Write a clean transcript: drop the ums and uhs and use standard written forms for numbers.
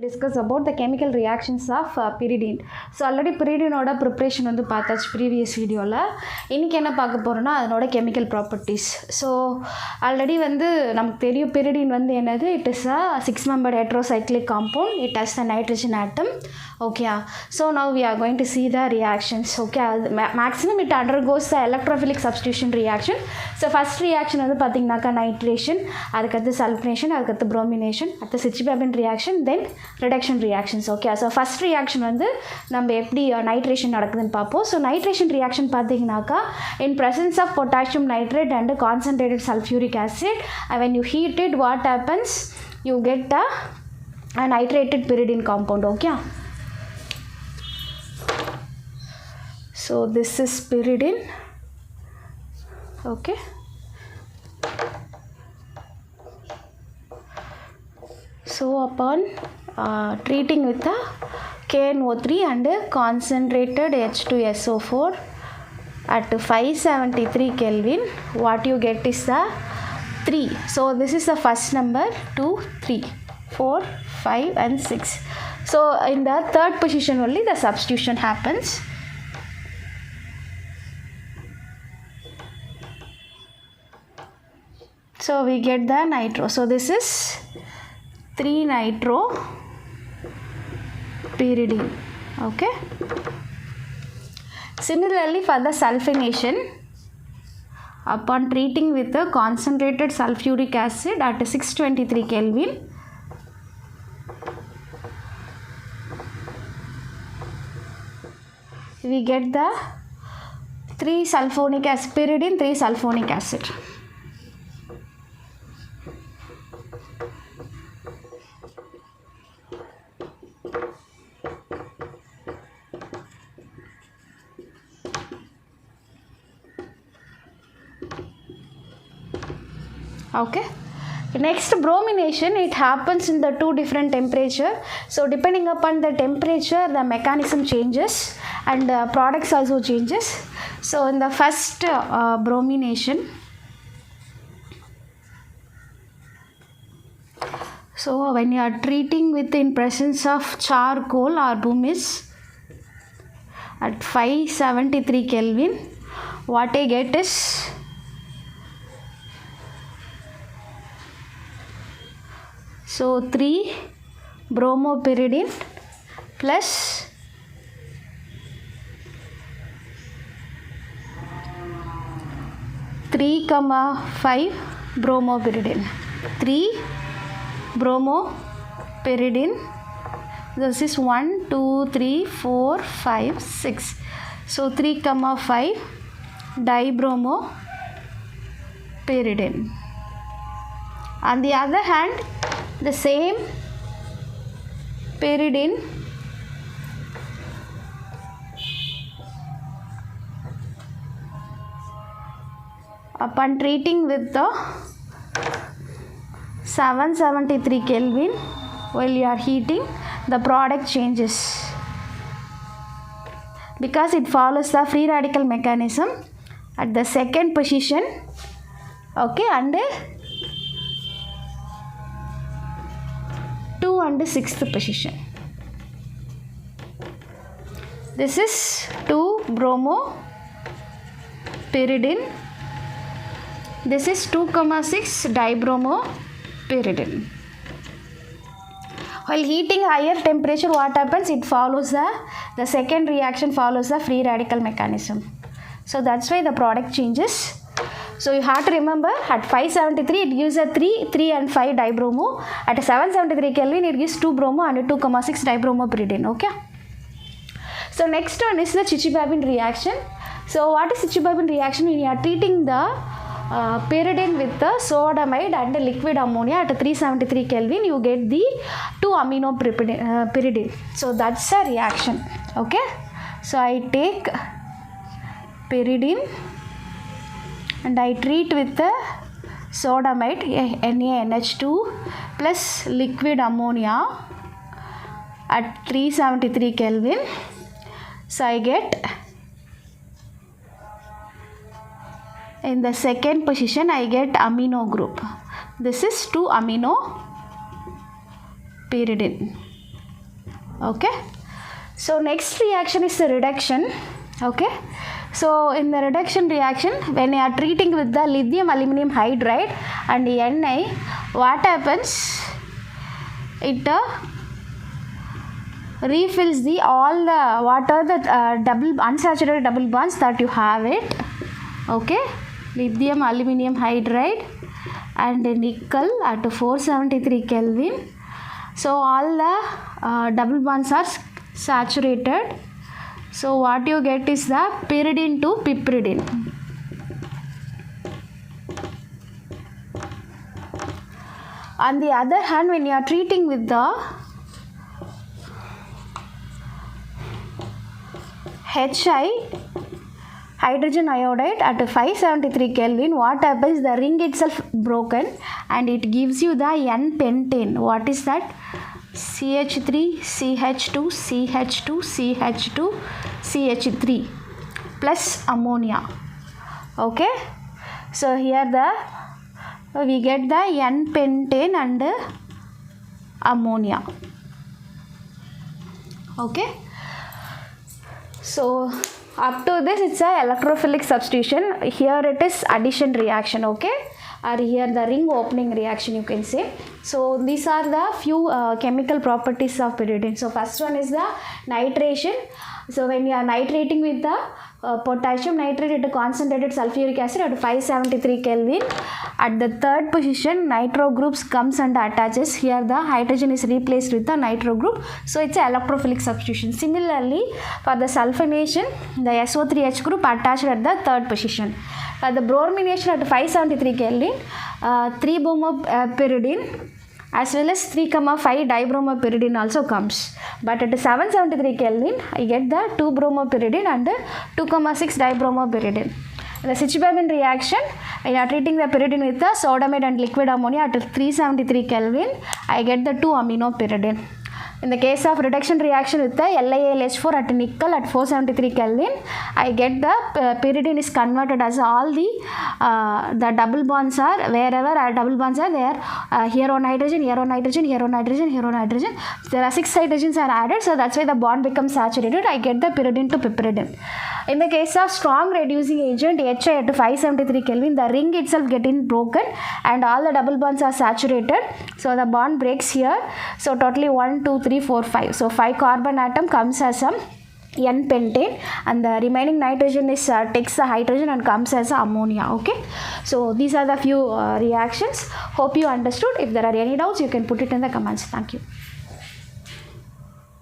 Discuss about the chemical reactions of pyridine. So already pyridine oda preparation வந்து பார்த்தாச்சு previous videoல. இன்னைக்கு என்ன பார்க்க போறோம்னா அதனோட chemical properties. So already வந்து நமக்கு தெரியும் pyridine வந்து என்னது, it is a 6-membered heterocyclic compound. It has the nitrogen atom. Okay, so now we are going to see the reactions. Okay, maximum it undergoes the electrophilic substitution reaction. So first reaction வந்து பாத்தீங்கன்னாக்கா nitration, அதுக்கடுத்து sulfonation, அதுக்கடுத்து bromination, அடுத்து Schiebben reaction, then reduction reactions. Okay, so first reaction வந்து நம்ம எப்படி nitration நடக்குதுன்னு பார்ப்போம். So nitration reaction பார்த்தீங்கன்னாக்கா in presence of potassium nitrate and concentrated sulfuric acid, when you heat it, what happens, you get a nitrated pyridine compound. Okay, so this is pyridine. Okay, so upon treating with the KNO3 and concentrated H2SO4 at 573 Kelvin, what you get is the 3. So this is the first number, 2, 3, 4, 5 and 6. So in the third position only the substitution happens. So we get the nitro. So this is 3 nitro pyridine. Okay, similarly for the sulfonation, upon treating with the concentrated sulfuric acid at 623 Kelvin, we get the 3 sulfonic acid, pyridine 3 sulfonic acid. Okay, next bromination, it happens in the 2 different temperature. So depending upon the temperature the mechanism changes and products also changes. So in the first bromination, so when you are treating with in presence of charcoal or pumice at 573 Kelvin, what I get is so 3 bromopyridine plus 3,5 bromopyridine. 3 bromopyridine. This is 1, 2, 3, 4, 5, 6. So 3,5 dibromopyridine. On the other hand, the same pyridine upon treating with the 773 Kelvin, while you are heating, the product changes because it follows the free radical mechanism at the second position. Okay, and 2 and 6th position. This is 2 bromopyridine. This is 2,6 dibromopyridine. While heating higher temperature, what happens? It follows the second reaction follows the free radical mechanism. So that's why the product changes. So you have to remember at 573 it gives a 3 and 5 dibromo. At 773 Kelvin it gives 2 bromo and 2,6 dibromopyridine. Okay. So next one is the Schiebben reaction. So what is Schiebben reaction? When you are treating the pyridine with the sodamide and the liquid ammonia at 373 Kelvin, you get the 2 amino pyridine. So that's a reaction. Okay. So I take pyridine and I treat with the sodamide NaNH2 plus liquid ammonia at 373 Kelvin. So I get, in the second position I get amino group. This is 2 amino pyridine. Okay. So next reaction is the reduction. Okay. So in the reduction reaction, when you are treating with the lithium aluminum hydride and Ni, what happens? It refills the all the what are the double unsaturated double bonds that you have it. Okay, lithium aluminum hydride and nickel at 473 Kelvin. So all the double bonds are saturated. So what you get is the pyridine to piperidine. On the other hand, when you are treating with the Hi, hydrogen iodide at 573 Kelvin, what happens? The ring itself broken and it gives you the N-pentane. What is that? CH3, CH2, CH2, CH2, CH3 plus ammonia. Okay. So here we get the N-pentane and ammonia. Okay. So up to this it's a electrophilic substitution. Here it is addition reaction. Okay. Or here the ring opening reaction you can say. So these are the few chemical properties of pyridine. So first one is the nitration. So when you are nitrating with the potassium nitrate at a concentrated sulfuric acid at 573 Kelvin. At the third position, nitro groups comes and attaches. Here the hydrogen is replaced with the nitro group. So it's an electrophilic substitution. Similarly, for the sulfonation, the SO3H group attached at the third position. For the bromination at 573 Kelvin, 3-bromopyridine as well as 3,5 dibromopyridine also comes. But at 773 Kelvin, I get the 2-bromopyridine and 2,6 dibromopyridine. The Schiebben reaction, we are treating the pyridine with the sodamide and liquid ammonia at 373 Kelvin, I get the 2-aminopyridine. In the case of reduction reaction with the LiAlH4 at nickel at 473 Kelvin, I get the pyridine is converted as all the double bonds are, wherever double bonds are there, here on hydrogen, here on hydrogen, here on hydrogen, here on hydrogen. There are 6 hydrogens are added, so that's why the bond becomes saturated. I get the pyridine to piperidine. In the case of strong reducing agent Hi at 573 Kelvin, the ring itself getting broken and all the double bonds are saturated. So the bond breaks here. So totally 1, 2, 3, 4, 5. So 5 carbon atom comes as some N-pentane and the remaining nitrogen is takes the hydrogen and comes as ammonia. Okay. So these are the few reactions. Hope you understood. If there are any doubts, you can put it in the comments. Thank you.